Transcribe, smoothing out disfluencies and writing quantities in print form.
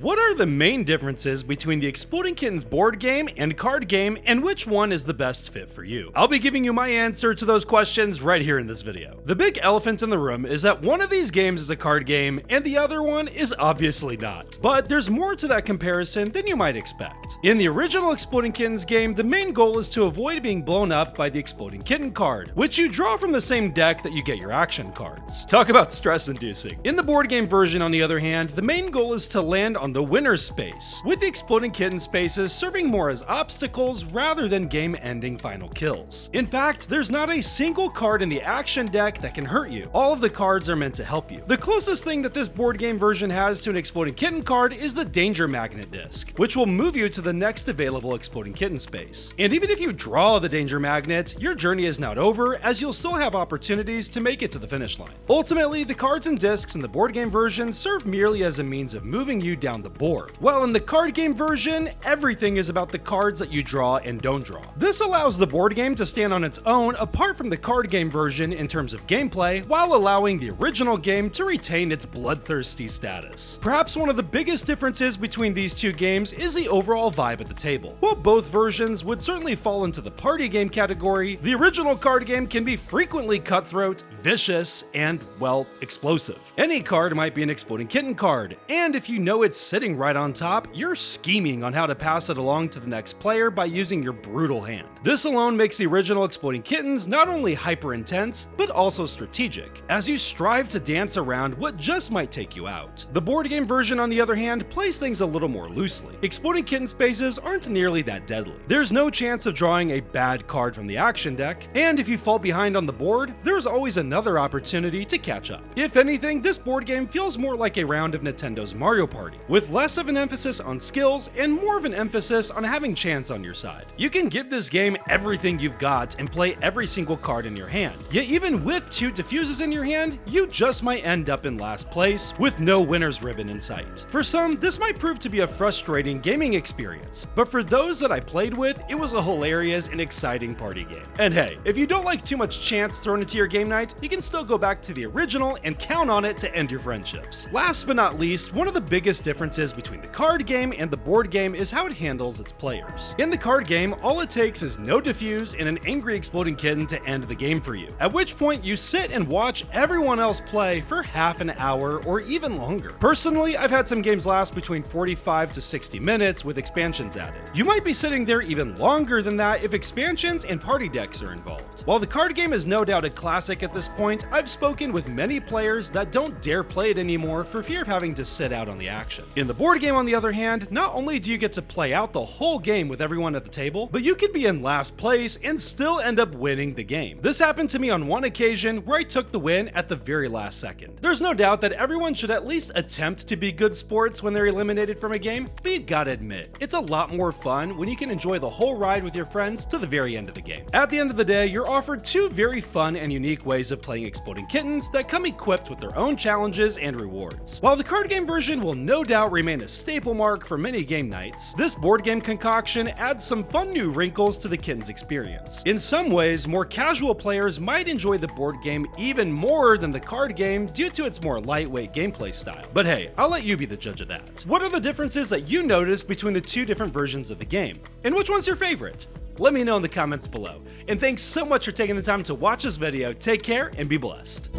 What are the main differences between the Exploding Kittens board game and card game, and which one is the best fit for you? I'll be giving you my answer to those questions right here in this video. The big elephant in the room is that one of these games is a card game and the other one is obviously not. But there's more to that comparison than you might expect. In the original Exploding Kittens game, the main goal is to avoid being blown up by the Exploding Kitten card, which you draw from the same deck that you get your action cards. Talk about stress-inducing. In the board game version, on the other hand, the main goal is to land on the winner's space, with the Exploding Kitten spaces serving more as obstacles rather than game-ending final kills. In fact, there's not a single card in the action deck that can hurt you. All of the cards are meant to help you. The closest thing that this board game version has to an Exploding Kitten card is the Danger Magnet disc, which will move you to the next available Exploding Kitten space. And even if you draw the Danger Magnet, your journey is not over, as you'll still have opportunities to make it to the finish line. Ultimately, the cards and discs in the board game version serve merely as a means of moving you down the board. While in the card game version, everything is about the cards that you draw and don't draw. This allows the board game to stand on its own apart from the card game version in terms of gameplay, while allowing the original game to retain its bloodthirsty status. Perhaps one of the biggest differences between these two games is the overall vibe at the table. While both versions would certainly fall into the party game category, the original card game can be frequently cutthroat, vicious, and, well, explosive. Any card might be an Exploding Kitten card, and if you know it's sitting right on top, you're scheming on how to pass it along to the next player by using your brutal hand. This alone makes the original Exploding Kittens not only hyper intense, but also strategic, as you strive to dance around what just might take you out. The board game version, on the other hand, plays things a little more loosely. Exploding Kitten spaces aren't nearly that deadly. There's no chance of drawing a bad card from the action deck, and if you fall behind on the board, there's always another opportunity to catch up. If anything, this board game feels more like a round of Nintendo's Mario Party, with less of an emphasis on skills and more of an emphasis on having chance on your side. You can give this game everything you've got and play every single card in your hand, yet even with 2 diffuses in your hand, you just might end up in last place with no winner's ribbon in sight. For some, this might prove to be a frustrating gaming experience, but for those that I played with, it was a hilarious and exciting party game. And hey, if you don't like too much chance thrown into your game night, you can still go back to the original and count on it to end your friendships. Last but not least, one of the biggest differences between the card game and the board game is how it handles its players. In the card game, all it takes is no diffuse and an angry Exploding Kitten to end the game for you, at which point you sit and watch everyone else play for half an hour or even longer. Personally, I've had some games last between 45 to 60 minutes with expansions added. You might be sitting there even longer than that if expansions and party decks are involved. While the card game is no doubt a classic at this point, I've spoken with many players that don't dare play it anymore for fear of having to sit out on the action. In the board game, on the other hand, not only do you get to play out the whole game with everyone at the table, but you could be in last place and still end up winning the game. This happened to me on one occasion where I took the win at the very last second. There's no doubt that everyone should at least attempt to be good sports when they're eliminated from a game, but you gotta admit, it's a lot more fun when you can enjoy the whole ride with your friends to the very end of the game. At the end of the day, you're offered 2 very fun and unique ways of playing Exploding Kittens that come equipped with their own challenges and rewards. While the card game version will no doubt remain a staple mark for many game nights, this board game concoction adds some fun new wrinkles to the Kittens experience. In some ways, more casual players might enjoy the board game even more than the card game due to its more lightweight gameplay style. But hey, I'll let you be the judge of that. What are the differences that you notice between the 2 different versions of the game? And which one's your favorite? Let me know in the comments below. And thanks so much for taking the time to watch this video. Take care and be blessed.